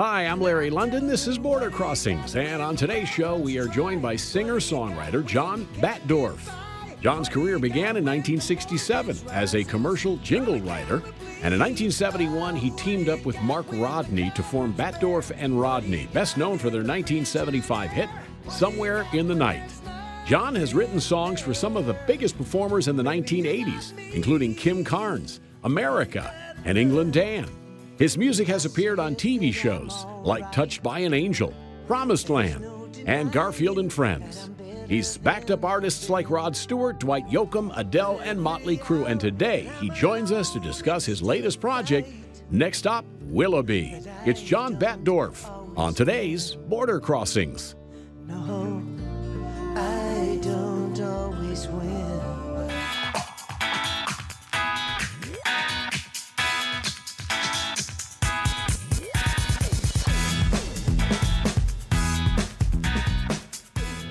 Hi, I'm Larry London. This is Border Crossings, and on today's show, we are joined by singer-songwriter John Batdorf. John's career began in 1967 as a commercial jingle writer, and in 1971, he teamed up with Mark Rodney to form Batdorf and Rodney, best known for their 1975 hit, Somewhere in the Night. John has written songs for some of the biggest performers in the 1980s, including Kim Carnes, America, and England Dan. His music has appeared on TV shows like Touched by an Angel, Promised Land, and Garfield and Friends. He's backed up artists like Rod Stewart, Dwight Yoakam, Adele, and Motley Crue, and today he joins us to discuss his latest project, Next Stop, Willoughby. It's John Batdorf on today's Border Crossings. No, I don't always win.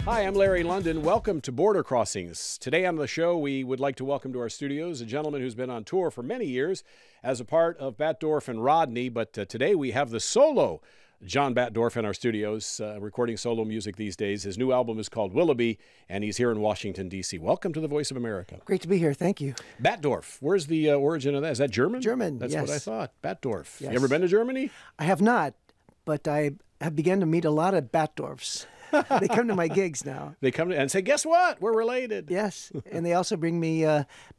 Hi, I'm Larry London. Welcome to Border Crossings. Today on the show, we would like to welcome to our studios a gentleman who's been on tour for many years as a part of Batdorf and Rodney, but today we have the solo John Batdorf in our studios, recording solo music these days. His new album is called Willoughby, and he's here in Washington, D.C. Welcome to the Voice of America. Great to be here. Thank you. Batdorf, where's the origin of that? Is that German? German, That's yes. what I thought. Batdorf. Yes. You ever been to Germany? I have not, but I have begun to meet a lot of Batdorfs. They come to my gigs now. They come to and say, guess what? We're related. Yes, and they also bring me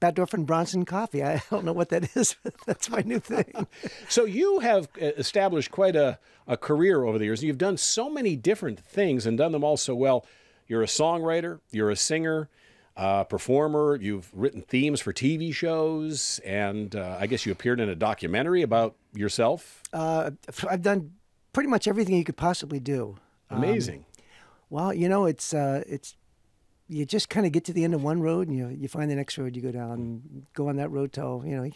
Batdorf and Bronson coffee. I don't know what that is, but that's my new thing. So you have established quite a career over the years. You've done so many different things and done them all so well. You're a songwriter, you're a singer, performer, you've written themes for TV shows, and I guess you appeared in a documentary about yourself. I've done pretty much everything you could possibly do. Amazing. Well, you know, it's you just kind of get to the end of one road and you find the next road you go down and go on that road till, it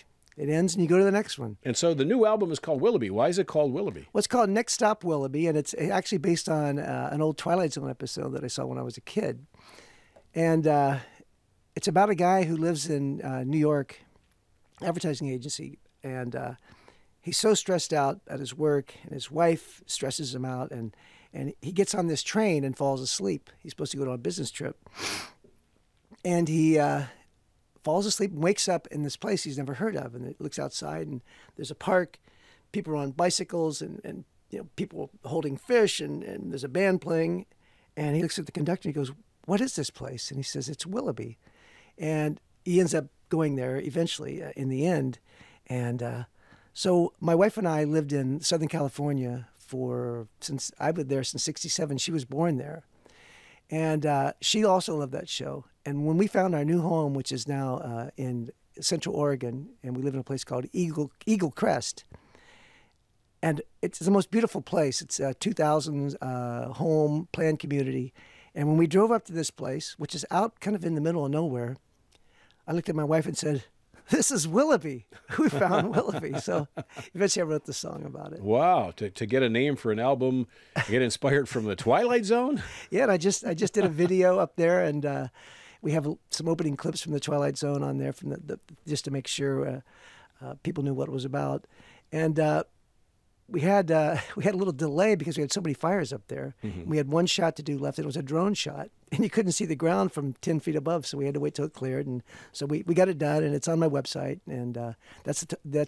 ends and you go to the next one. And so the new album is called Willoughby. Why is it called Willoughby? Well, it's called Next Stop Willoughby, and it's actually based on an old Twilight Zone episode that I saw when I was a kid. And it's about a guy who lives in New York, advertising agency, and he's so stressed out at his work, and his wife stresses him out, and he gets on this train and falls asleep. He's supposed to go to a business trip. And he falls asleep and wakes up in this place he's never heard of. And he looks outside, and there's a park, people are on bicycles, and people holding fish, and there's a band playing. And he looks at the conductor and he goes, "What is this place?" And he says, "It's Willoughby." And he ends up going there eventually in the end. And so my wife and I lived in Southern California since I've been there since '67. She was born there, and she also loved that show. And when we found our new home, which is now in Central Oregon, and we live in a place called Eagle Crest, and it's the most beautiful place. It's a 2000 home planned community. And when we drove up to this place, which is out kind of in the middle of nowhere, I looked at my wife and said, "This is Willoughby. We found Willoughby." So eventually I wrote the song about it. Wow, to get a name for an album, get inspired from the Twilight Zone? Yeah, and I just did a video up there, and we have some opening clips from the Twilight Zone on there from just to make sure people knew what it was about. And we had a little delay because we had so many fires up there. Mm-hmm. We had one shot to do left, and it was a drone shot. And you couldn't see the ground from 10 feet above, so we had to wait till it cleared. And so we got it done, and it's on my website. And that's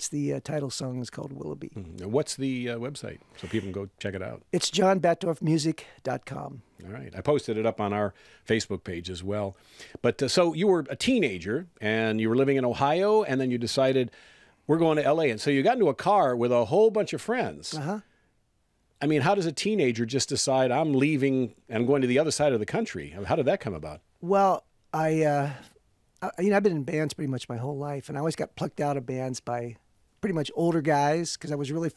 the title song is called Willoughby. Mm-hmm. What's the website so people can go check it out? It's johnbatdorfmusic.com. All right. I posted it up on our Facebook page as well. But so you were a teenager, and you were living in Ohio, and then you decided, we're going to L.A. And so you got into a car with a whole bunch of friends. Uh-huh. I mean, how does a teenager just decide, I'm leaving and I'm going to the other side of the country? How did that come about? Well, I've been in bands pretty much my whole life, and I always got plucked out of bands by pretty much older guys because I was really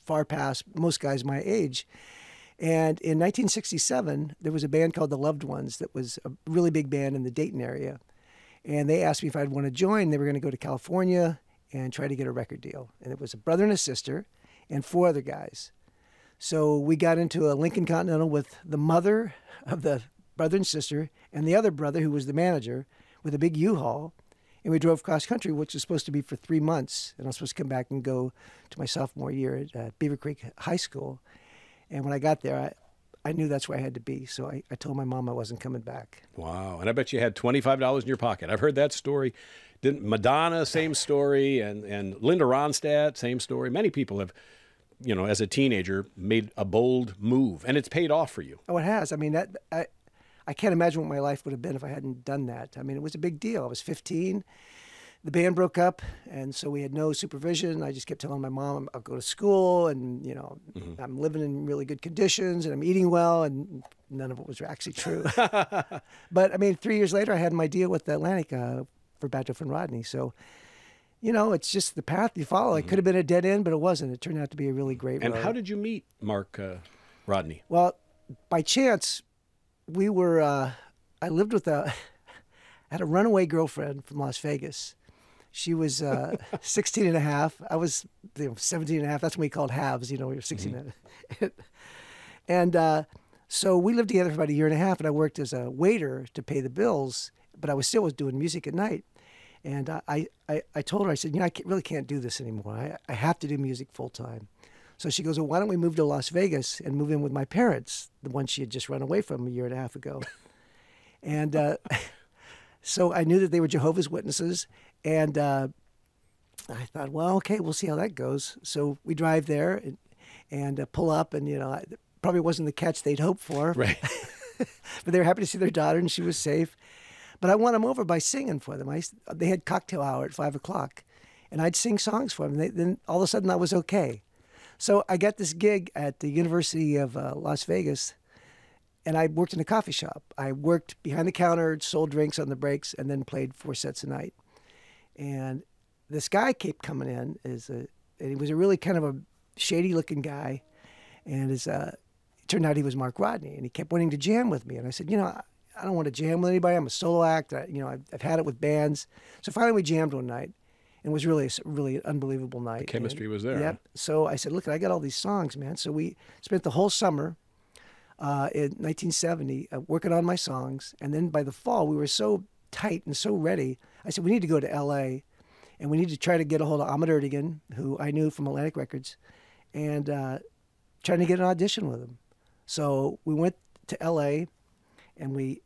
far past most guys my age. And in 1967, there was a band called The Loved Ones that was a really big band in the Dayton area. And they asked me if I'd want to join. They were going to go to California and try to get a record deal. And it was a brother and a sister and 4 other guys. So we got into a Lincoln Continental with the mother of the brother and sister and the other brother who was the manager with a big U-Haul. And we drove cross country, which was supposed to be for 3 months. And I was supposed to come back and go to my sophomore year at Beaver Creek High School. And when I got there, I knew that's where I had to be. So I told my mom I wasn't coming back. Wow. And I bet you had $25 in your pocket. I've heard that story. Didn't Madonna, same story. And Linda Ronstadt, same story. Many people have, you know, as a teenager, made a bold move. And it's paid off for you. Oh, it has. I mean, I can't imagine what my life would have been if I hadn't done that. I mean, it was a big deal. I was 15. The band broke up, and so we had no supervision. I just kept telling my mom I'll go to school, and, you know, I'm living in really good conditions, and I'm eating well, and none of it was actually true. But, I mean, 3 years later, I had my deal with Atlantic for Batdorf and Rodney. So, you know, it's just the path you follow. It could have been a dead end, but it wasn't. It turned out to be a really great road. And how did you meet Mark Rodney? Well, by chance, we were, I lived with I had a runaway girlfriend from Las Vegas. She was 16 and a half. I was 17 and a half. That's when we called halves, you know, we were 16 and a half. And so we lived together for about a year and a half, and I worked as a waiter to pay the bills, but I was still doing music at night. And I told her, I said, you know, really can't do this anymore. I have to do music full time. So she goes, well, why don't we move to Las Vegas and move in with my parents, the one she had just run away from a year and a half ago. And so I knew that they were Jehovah's Witnesses. And I thought, well, okay, we'll see how that goes. So we drive there and pull up, and, you know, it probably wasn't the catch they'd hoped for. Right. But they were happy to see their daughter, and she was safe. But I won them over by singing for them. They had cocktail hour at 5 o'clock, and I'd sing songs for them. Then all of a sudden I was okay. So I got this gig at the University of Las Vegas, and I worked in a coffee shop. I worked behind the counter, sold drinks on the breaks, and then played 4 sets a night. And this guy kept coming in. And he was a really kind of a shady-looking guy, and it turned out he was Mark Rodney, and he kept wanting to jam with me. And I said, you know, I don't want to jam with anybody. I'm a solo act. I've had it with bands. So finally we jammed one night. And it was really an unbelievable night. The chemistry was there. Yep. So I said, look, I got all these songs, man. So we spent the whole summer in 1970 working on my songs. And then by the fall, we were so tight and so ready. I said, we need to go to L.A. and we need to try to get a hold of Ahmet Ertegun, who I knew from Atlantic Records, and trying to get an audition with him. So we went to L.A., and we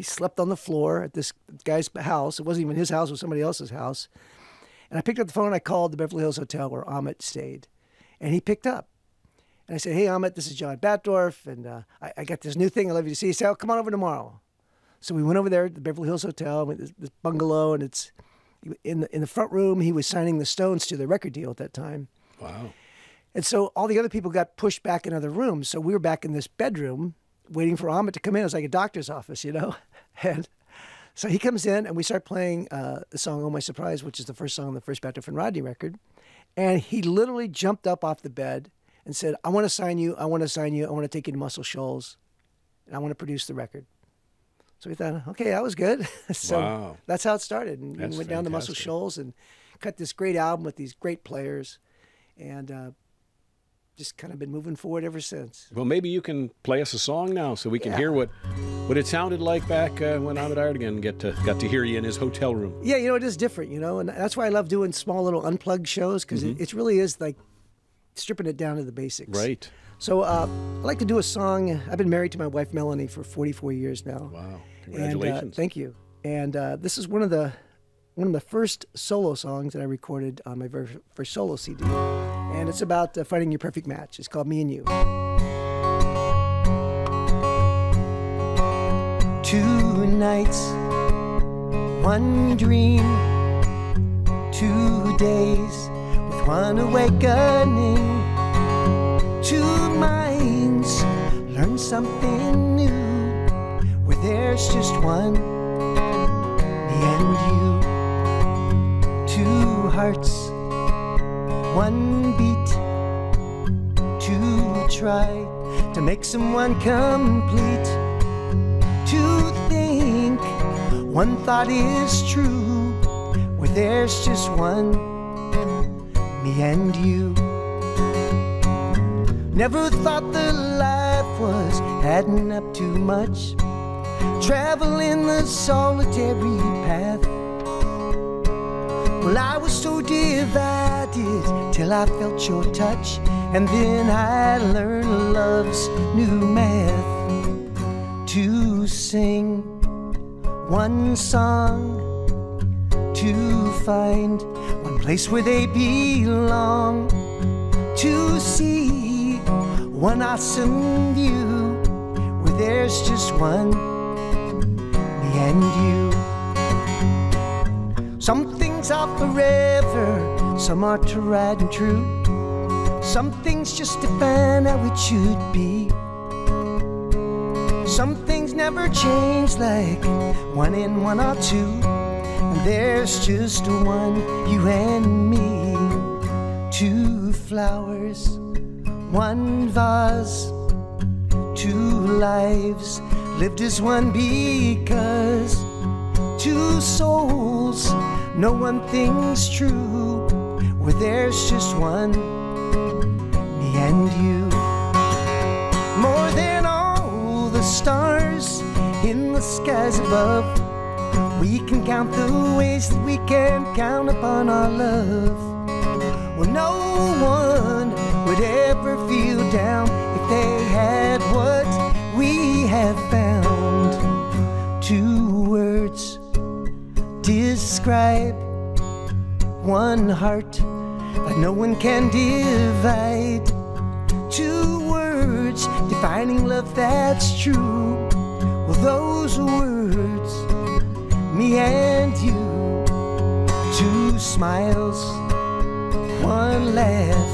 slept on the floor at this guy's house. It wasn't even his house. It was somebody else's house. And I picked up the phone, and I called the Beverly Hills Hotel where Ahmet stayed. And he picked up. And I said, hey, Ahmet, this is John Batdorf, and I got this new thing I'd love you to see. He said, oh, come on over tomorrow. So we went over there at the Beverly Hills Hotel, this bungalow, and it's in the front room. He was signing the Stones to the record deal at that time. Wow. And so all the other people got pushed back in other rooms. So we were back in this bedroom waiting for Ahmet to come in. It was like a doctor's office, you know. And so he comes in, and we start playing the song "Oh My Surprise," which is the first song on the first Batdorf and Rodney record. And he literally jumped up off the bed and said, I want to sign you. I want to sign you. I want to take you to Muscle Shoals, and I want to produce the record. So we thought, okay, that was good. So wow. That's how it started. And That's we went down to Muscle fantastic. Shoals and cut this great album with these great players, and just kind of been moving forward ever since. Well, maybe you can play us a song now so we can hear what it sounded like back when Ahmet Ertegun got to hear you in his hotel room. Yeah, you know, it is different, you know, and that's why I love doing small little unplugged shows, because it really is like stripping it down to the basics. Right. So I'd like to do a song. I've been married to my wife, Melanie, for 44 years now. Wow. Congratulations. And, thank you. And this is one of the first solo songs that I recorded on my very first solo CD. And it's about finding your perfect match. It's called Me and You. 2 nights, 1 dream, 2 days with 1 awakening. 2 minds learn something new, where there's just one, me and you. 2 hearts, 1 beat, 2 try to make someone complete. 2 think 1 thought is true, where there's just one, me and you. Never thought that life was adding up too much, traveling the solitary path. Well, I was so divided till I felt your touch, and then I learned love's new math. To sing one song, to find one place where they belong, to see one awesome view where there's just one, me and you. Some things are forever, some are tried and true. Some things just define how it should be. Some things never change, like one and one are two. And there's just one, you and me. Two flowers, one vase, two lives lived as one, because two souls know one thing's true, where there's just one, me and you. More than all the stars in the skies above, we can count the ways that we can count upon our love. Well, no one would ever feel down if they had what we have found. Two words describe one heart that no one can divide. Two words defining love that's true. Well, those words, me and you. Two smiles, one laugh,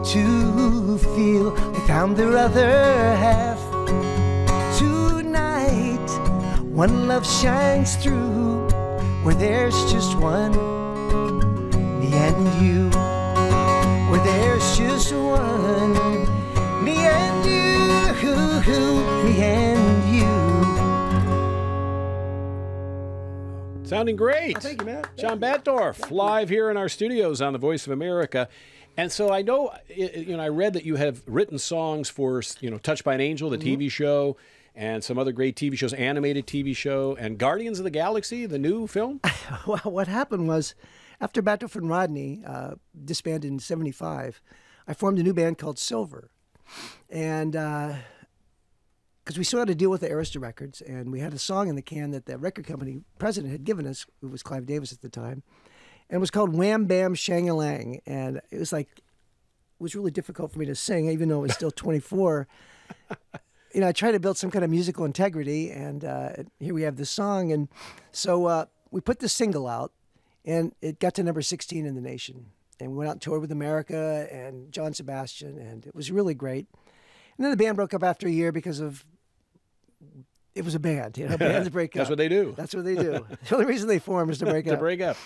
to feel they found their other half. Tonight, one love shines through, where there's just one, me and you. Where there's just one, me and you, me and you. Sounding great. Oh, thank you, man. John Batdorf, live here in our studios on the Voice of America. And so I know, I read that you have written songs for, Touched by an Angel, the TV show, and some other great TV shows, animated TV show, and Guardians of the Galaxy, the new film. Well, what happened was, after Batdorf and Rodney disbanded in '75, I formed a new band called Silver. And because we still had to deal with the Arista records, and we had a song in the can that the record company president had given us, who was Clive Davis at the time, and it was called Wham Bam Shang-a-Lang. And it was really difficult for me to sing, even though I was still 24. I tried to build some kind of musical integrity, and here we have this song. And so we put this single out, and it got to number 16 in the nation. And we went out and toured with America and John Sebastian, and it was really great. And then the band broke up after a year because of, it was a band. Bands break up. That's what they do. That's what they do. The only reason they form is to break up. To break up.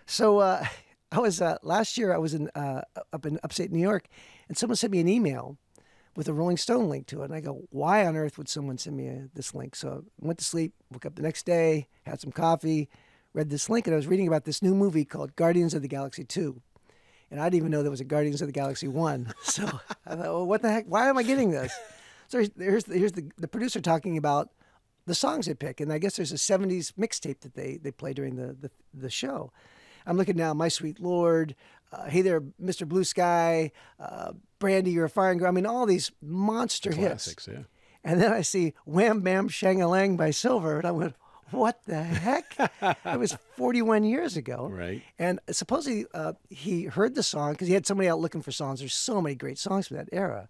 So I was, last year I was up in upstate New York, and someone sent me an email with a Rolling Stone link to it. And I go, why on earth would someone send me this link? So I went to sleep, woke up the next day, had some coffee, read this link, and I was reading about this new movie called Guardians of the Galaxy 2. And I didn't even know there was a Guardians of the Galaxy 1. So I thought, well, what the heck? Why am I getting this? So here's the producer talking about the songs they pick. And I guess there's a 70s mixtape that they play during the show. I'm looking now, My Sweet Lord, Hey There, Mr. Blue Sky, Brandy, You're a Fire and Girl. I mean, all these monster Classics, hits. Yeah. And then I see Wham Bam Shang-a-Lang by Silver. And I went, what the heck? It was 41 years ago. Right. And supposedly he heard the song because he had somebody out looking for songs. There's so many great songs from that era.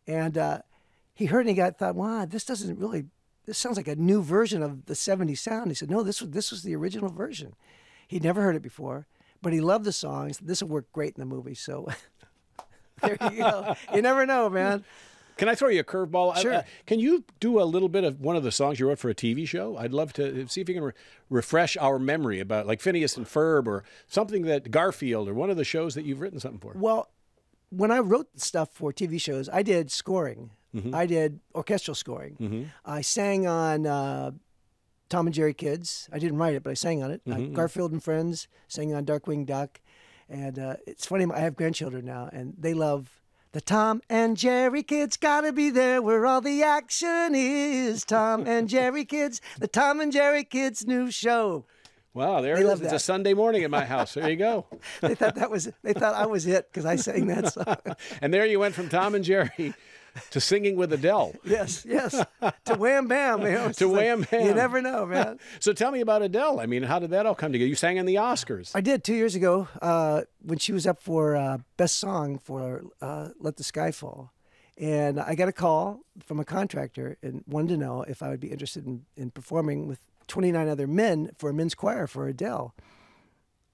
And he heard it and thought, wow, this sounds like a new version of the 70s sound. He said, no, this was the original version. He'd never heard it before, but he loved the song. He said, this will work great in the movie. So there you go. You never know, man. Can I throw you a curveball? Sure. Can you do a little bit of one of the songs you wrote for a TV show? I'd love to see if you can refresh our memory about, like, Phineas and Ferb or something that Garfield or one of the shows that you've written something for. Well, when I wrote stuff for TV shows, I did scoring. Mm-hmm. I did orchestral scoring. Mm-hmm. I sang on Tom and Jerry Kids. I didn't write it, but I sang on it. Mm-hmm. Garfield and Friends, sang on Darkwing Duck. And it's funny, I have grandchildren now, and they love the Tom and Jerry Kids, gotta be there where all the action is. Tom and Jerry Kids, the Tom and Jerry Kids new show. Wow, there They it love is. It's that. a Sunday morning at my house. There you go. They thought I was it because I sang that song. And there you went from Tom and Jerry to singing with Adele. Yes, to Wham Bam, man. It's To just like, Wham Bam. You never know, man. So tell me about Adele. I mean, how did that all come together? You sang in the Oscars. I did 2 years ago when she was up for Best Song for Let the Sky Fall. And I got a call from a contractor and wanted to know if I would be interested in performing with 29 other men for a men's choir for Adele.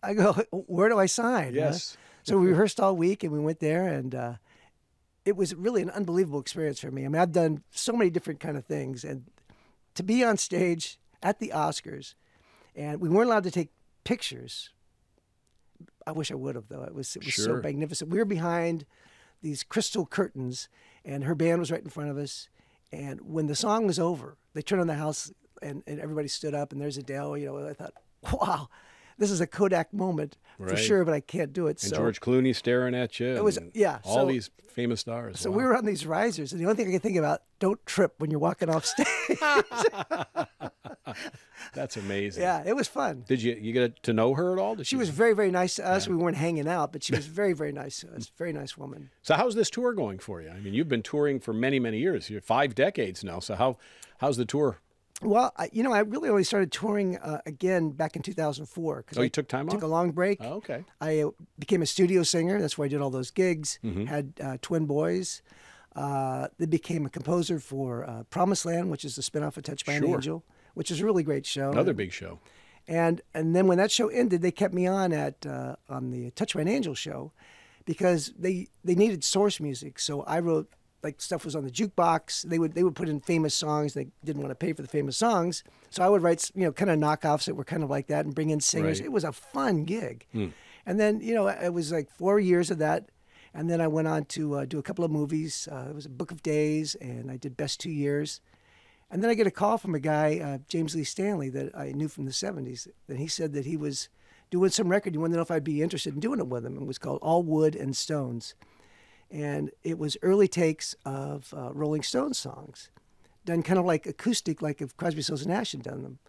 I go, where do I sign? Yes. So we rehearsed all week and we went there, and it was really an unbelievable experience for me. I mean, I've done so many different kind of things, and to be on stage at the Oscars, and we weren't allowed to take pictures. I wish I would have, though. It was so Sure. magnificent. We were behind these crystal curtains, and her band was right in front of us. And when the song was over, they turned on the house, and everybody stood up, and there's Adele. You know, I thought, wow, this is a Kodak moment for Right. sure, but I can't do it. And so George Clooney staring at you. It was- and yeah, All so- these famous stars. So Wow. we were on these risers, and the only thing I could think about, don't trip when you're walking off stage. That's amazing. Yeah, it was fun. Did you get to know her at all? Did She was very, very nice to us. We weren't hanging out, but she was very, very nice to us. Very nice woman. So how's this tour going for you? I mean, you've been touring for many, many years. You're 5 decades now. So how's the tour? Well, I really only started touring again back in 2004. Oh, you took time Took off? a long break. Oh, okay. I became a studio singer. That's where I did all those gigs. Mm-hmm. Had twin boys. Then became a composer for Promised Land, which is the spinoff of Touched by an Sure. Angel, which is a really great show. Another big show. And then when that show ended, they kept me on on the Touched by an Angel show because they needed source music. So I wrote, like, stuff was on the jukebox. They would put in famous songs. They didn't want to pay for the famous songs, so I would write kind of knockoffs that were kind of like that and bring in singers. Right. It was a fun gig. And then it was like 4 years of that, and then I went on to do a couple of movies. It was a Book of Days, and I did Best 2 Years. And then I get a call from a guy, James Lee Stanley, that I knew from the 70s, and he said that he was doing some record. He wanted to know if I'd be interested in doing it with him. It was called All Wood and Stones. And it was early takes of Rolling Stones songs, done kind of like acoustic, like if Crosby, Stills, and Nash had done them.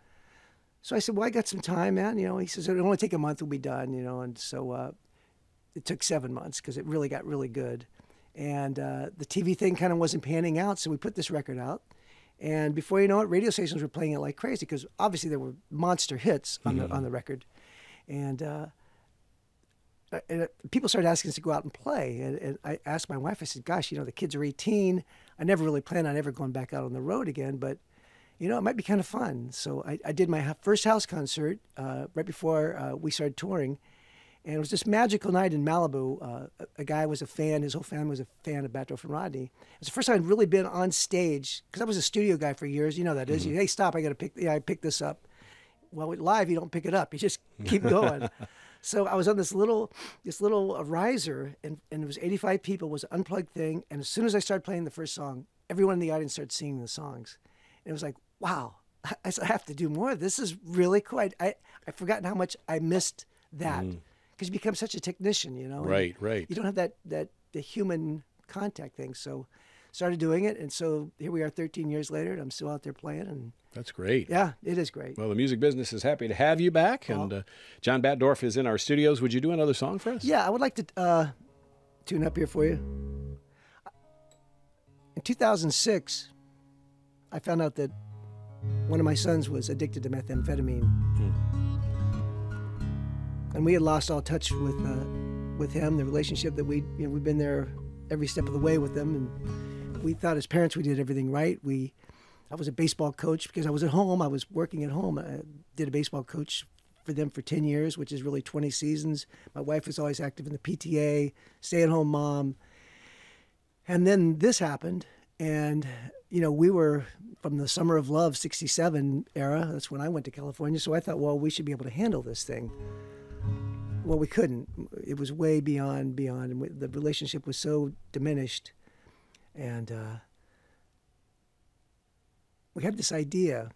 So I said, well, I got some time, man. He says, it'll only take a month, we'll be done, And so it took 7 months because it really got really good. And the TV thing kind of wasn't panning out, so we put this record out. And before you know it, radio stations were playing it like crazy because obviously there were monster hits on the record. And people started asking us to go out and play. And I asked my wife, I said, gosh, the kids are 18. I never really planned on ever going back out on the road again, but, it might be kind of fun. So I did my first house concert right before we started touring. And it was this magical night in Malibu. A guy was a fan. His whole family was a fan of Batdorf and Rodney. It was the first time I'd really been on stage because I was a studio guy for years. You know that is. Hey, stop! I got to I picked this up. Well, live you don't pick it up. You just keep going. So I was on this little riser, and it was 85 people. It was an unplugged thing. And as soon as I started playing the first song, everyone in the audience started singing the songs. And it was like, wow! I said, I have to do more. This is really cool. I've forgotten how much I missed that. Because you become such a technician, and Right. you don't have the human contact thing. So started doing it, and so here we are 13 years later, and I'm still out there playing. And That's great. yeah, it is great. Well, the music business is happy to have you back, and John Batdorf is in our studios. Would you do another song for us? Yeah, I would like to tune up here for you. In 2006, I found out that one of my sons was addicted to methamphetamine. And we had lost all touch with him, the relationship that we've been there every step of the way with them, and we thought as parents we did everything right. I was a baseball coach because I was at home. I was working at home. I did a baseball coach for them for 10 years, which is really 20 seasons. My wife was always active in the PTA, stay-at-home mom. And then this happened, and we were from the Summer of Love '67 era. That's when I went to California. So I thought, well, we should be able to handle this thing. Well, we couldn't. It was way beyond, and the relationship was so diminished. And we had this idea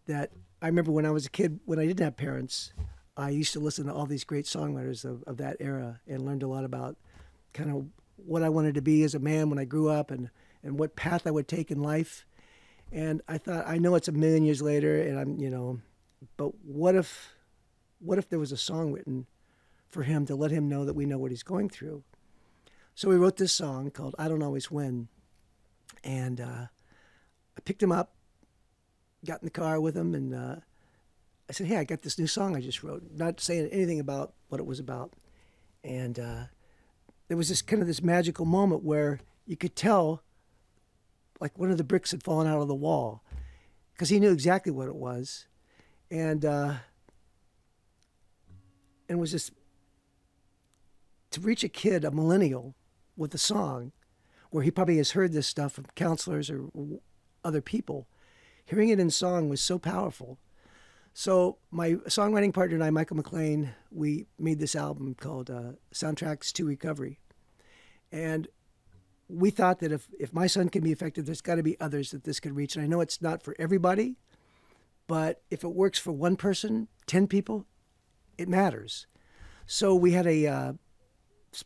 that I remember when I was a kid, when I didn't have parents, I used to listen to all these great songwriters of that era and learned a lot about kind of what I wanted to be as a man when I grew up and what path I would take in life. And I thought, I know it's a million years later, and but what if what if there was a song written for him to let him know that we know what he's going through? So we wrote this song called I Don't Always Win. And I picked him up, got in the car with him, and I said, hey, I got this new song I just wrote, not saying anything about what it was about. And there was this kind of this magical moment where you could tell like one of the bricks had fallen out of the wall, because he knew exactly what it was. And it was just to reach a kid, a millennial, with a song where he probably has heard this stuff from counselors or other people. Hearing it in song was so powerful. So my songwriting partner and I, Michael McLean, we made this album called Soundtracks to Recovery. And we thought that if my son can be effective, there's got to be others that this could reach. And I know it's not for everybody, but if it works for one person, 10 people, it matters. So we had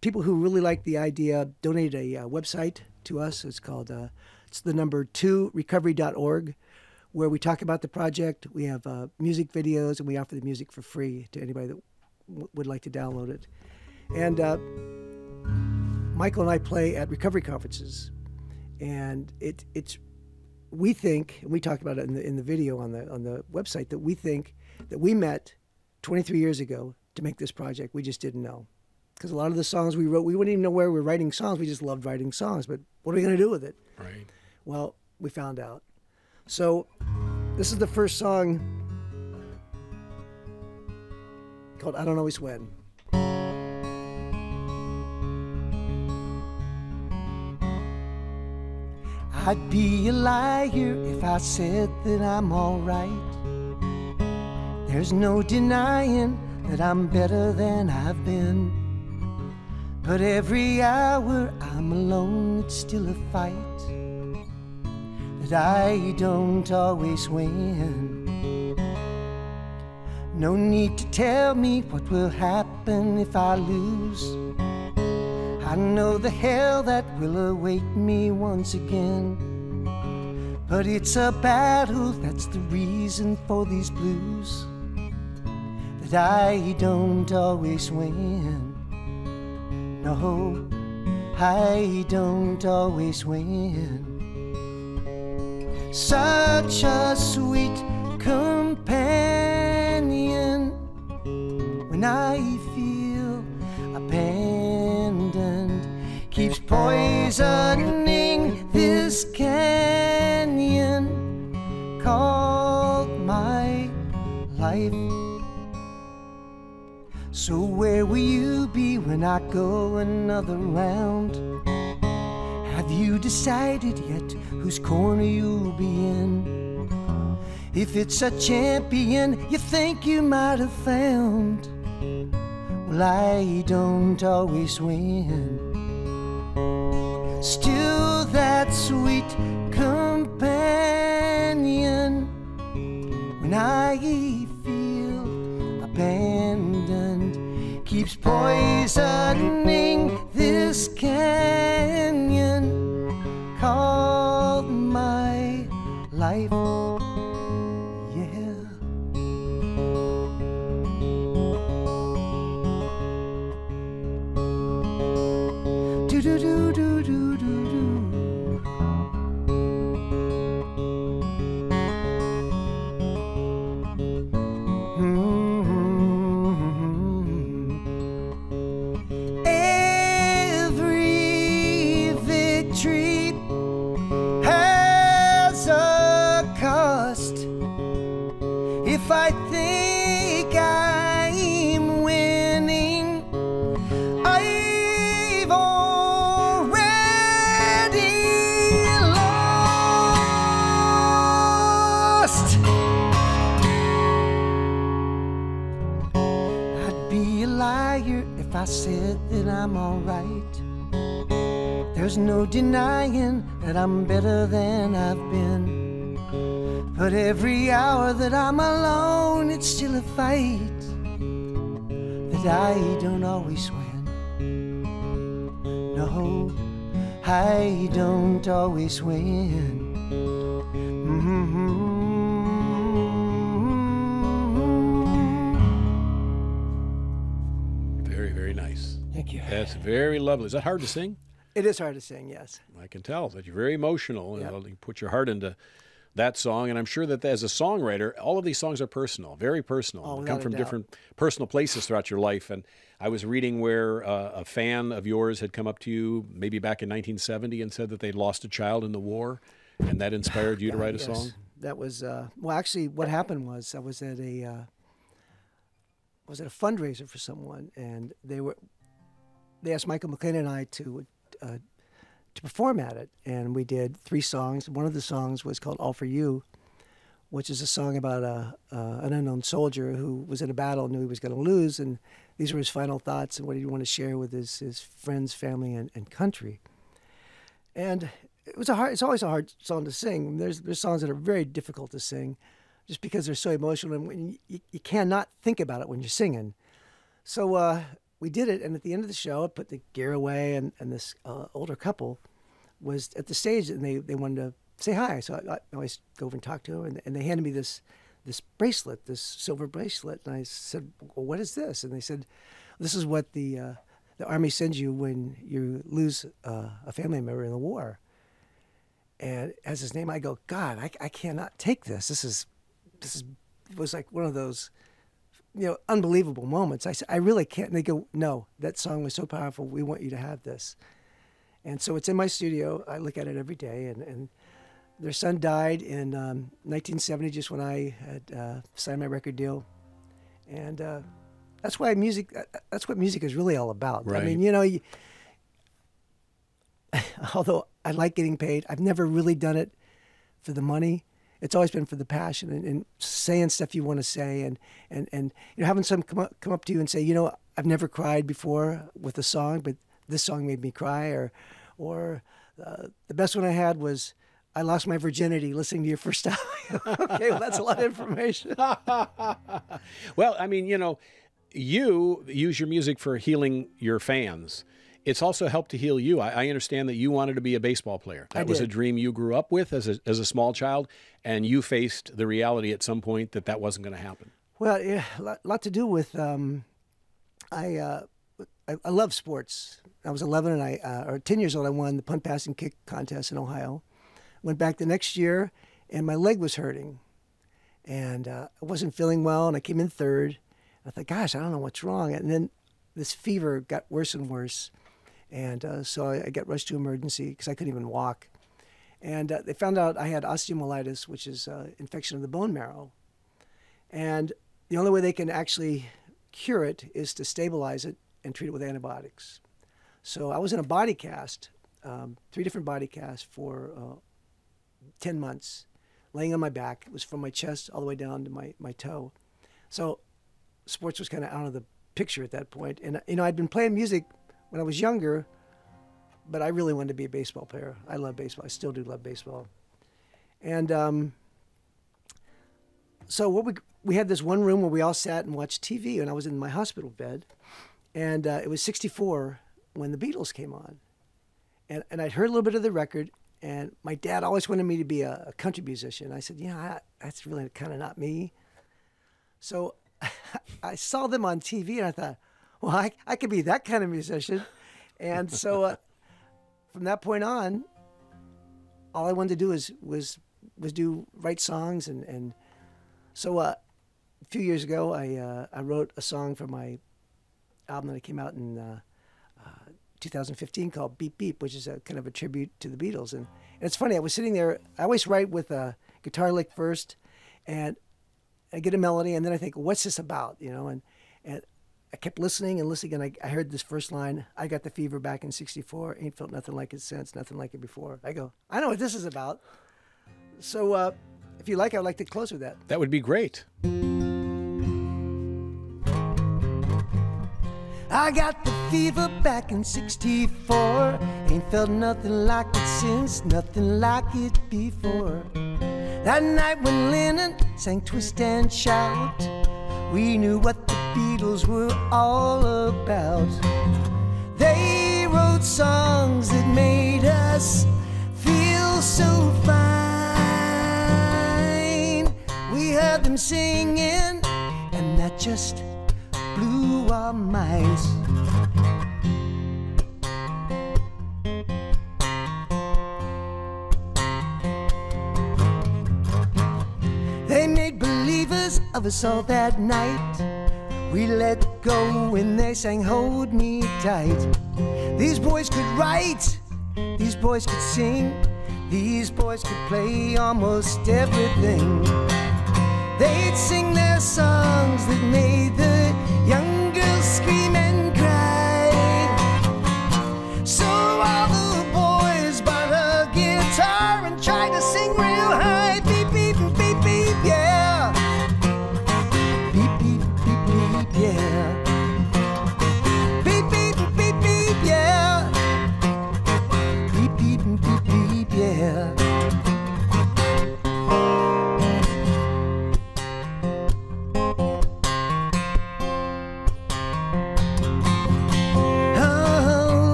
people who really liked the idea donated a website to us. It's called, it's the number 2recovery.org, where we talk about the project. We have music videos, and we offer the music for free to anybody that would like to download it. And Michael and I play at recovery conferences, and we think, and we talked about it in the video on the website, that we think that we met 23 years ago to make this project. We just didn't know. Because a lot of the songs we wrote, we wouldn't even know where we were writing songs. We just loved writing songs. But what are we going to do with it? Right. Well, we found out. So this is the first song called I Don't Always Win. I'd be a liar if I said that I'm all right. There's no denying that I'm better than I've been. But every hour I'm alone, it's still a fight that I don't always win. No need to tell me what will happen if I lose. I know the hell that will await me once again. But it's a battle, that's the reason for these blues, that I don't always win. No, I don't always win. Such a sweet companion when I feel abandoned, keeps poisoning this canyon called my life. So where will you be when I go another round? Have you decided yet whose corner you'll be in? If it's a champion you think you might have found, well, I don't always win. Still that sweet companion when I feel abandoned, keeps poisoning this canyon called my life. Yeah. Do do do do do do do. If I think I'm winning, I've already lost. I'd be a liar if I said that I'm all right. There's no denying that I'm better than I've been. But every hour that I'm alone, it's still a fight that I don't always win. No, I don't always win. it's very lovely. Is that hard to sing? It is hard to sing, yes. I can tell that you're very emotional, Yep. and you put your heart into that song. And I'm sure that as a songwriter, all of these songs are personal, very personal. Oh, They without come a from doubt. different personal places throughout your life. And I was reading where a fan of yours had come up to you maybe back in 1970 and said that they'd lost a child in the war, and that inspired you to write a Yes. song? That was well. Actually, what happened was I was at a fundraiser for someone, and they asked Michael McLean and I to perform at it, and we did 3 songs. One of the songs was called "All for You," which is a song about an unknown soldier who was in a battle, knew he was going to lose, and these were his final thoughts and what he'd want to share with his friends, family, and country. And it's always a hard song to sing. There's songs that are very difficult to sing just because they're so emotional, and when you cannot think about it when you're singing. So we did it, and at the end of the show, I put the gear away, and this older couple was at the stage, and they wanted to say hi. So I always go over and talk to her, and they handed me this bracelet, this silver bracelet, and I said, "Well, what is this?" And they said, "This is what the Army sends you when you lose a family member in the war." And as his name, I go, "God, I cannot take this. This is it was like one of those, unbelievable moments." I said, "I really can't." And they go, "No, that song was so powerful. We want you to have this." And so it's in my studio. I look at it every day. And their son died in 1970, just when I had signed my record deal. And that's why that's what music is really all about. Right. I mean, although I like getting paid, I've never really done it for the money. It's always been for the passion and saying stuff you want to say, and having someone come up to you and say, "I've never cried before with a song, but this song made me cry," or the best one I had was, "I lost my virginity listening to your first album." Okay, well, that's a lot of information. Well, I mean, you use your music for healing your fans. It's also helped to heal you. I understand that you wanted to be a baseball player. That was a dream you grew up with as a small child, and you faced the reality at some point that wasn't going to happen. Well, yeah, a lot to do with I love sports. I was 11 or 10 years old. I won the punt, pass, and kick contest in Ohio. Went back the next year, and my leg was hurting, and I wasn't feeling well. And I came in third. I thought, "Gosh, I don't know what's wrong." And then this fever got worse and worse. And so I got rushed to emergency because I couldn't even walk. And they found out I had osteomyelitis, which is infection of the bone marrow. And the only way they can actually cure it is to stabilize it and treat it with antibiotics. So I was in a body cast, 3 different body casts for 10 months, laying on my back. It was from my chest all the way down to my toe. So sports was kind of out of the picture at that point. And, I'd been playing music when I was younger, but I really wanted to be a baseball player. I love baseball. I still do love baseball. And so we had this one room where we all sat and watched TV, and I was in my hospital bed. And it was 1964 when the Beatles came on. And I'd heard a little bit of the record, and my dad always wanted me to be a country musician. I said, that's really kind of not me. So I saw them on TV, and I thought, well, I could be that kind of musician. And so from that point on, all I wanted to do was write songs. And so a few years ago, I wrote a song for my album that came out in 2015 called Beep Beep, which is a kind of a tribute to the Beatles. And it's funny, I was sitting there, I always write with a guitar lick first, and I get a melody, and then I think, what's this about? And I kept listening and listening, and I heard this first line, "I got the fever back in 1964, ain't felt nothing like it since, nothing like it before." I go, I know what this is about. So if you like, I would like to close with that. That would be great. I got the fever back in 1964, ain't felt nothing like it since, nothing like it before. That night when Lennon sang Twist and Shout, we knew what the Beatles were all about. They wrote songs that made us feel so fine. We heard them singing, and that just blew our minds. pictures of us all that night. We let go when they sang Hold Me Tight. These boys could write, these boys could sing, these boys could play almost everything. They'd sing their songs that made the young girls scream and cry. So all the boys bought a guitar and tried to sing real high. Beep, beep, beep, beep, yeah. Beep, beep, beep, beep, yeah. Beep, beep, beep, beep, yeah. Beep, beep, beep, beep, yeah.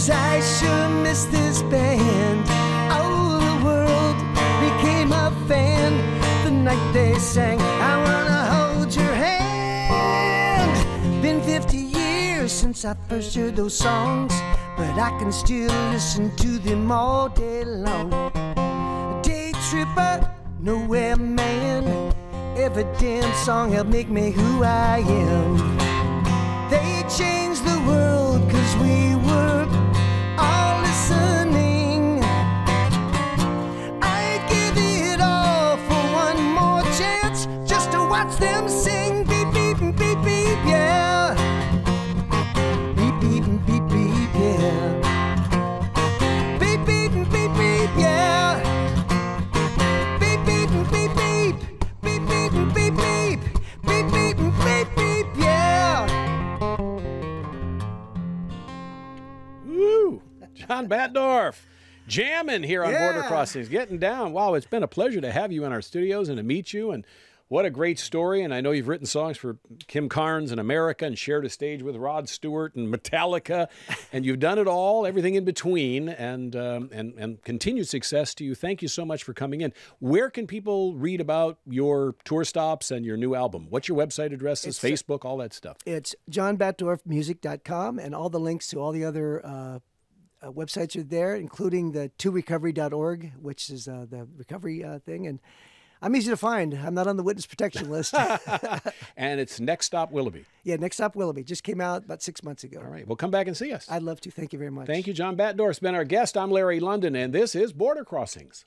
I sure miss this band. Oh, the world became a fan the night they sang I Wanna Hold Your Hand. Been 50 years since I first heard those songs, but I can still listen to them all day long. Day tripper, nowhere man, every damn song helped make me who I am. They changed the world 'cause we were all listening. I'd give it all for one more chance, just to watch them sing. Beep, beep, beep, beep, yeah. Beep, beep, beep, beep, yeah. Beep, beep, beep, beep, yeah. Beep, beep, beep, beep. Beep, beep, beep, beep. Beep, beep, beep, beep, yeah. Woo! John Batdorf, jamming here on Border Crossings, getting down. Wow, it's been a pleasure to have you in our studios and to meet you. And what a great story. And I know you've written songs for Kim Carnes and America and shared a stage with Rod Stewart and Metallica. And you've done it all, everything in between, and continued success to you. Thank you so much for coming in. Where can people read about your tour stops and your new album? What's your website addresses, Facebook, all that stuff? It's johnbatdorfmusic.com, and all the links to all the other websites are there, including the torecovery.org, which is the recovery thing. And I'm easy to find. I'm not on the witness protection list. And it's Next Stop Willoughby. Yeah, Next Stop Willoughby. Just came out about 6 months ago. All right. Well, come back and see us. I'd love to. Thank you very much. Thank you, John Batdorf's been our guest. I'm Larry London, and this is Border Crossings.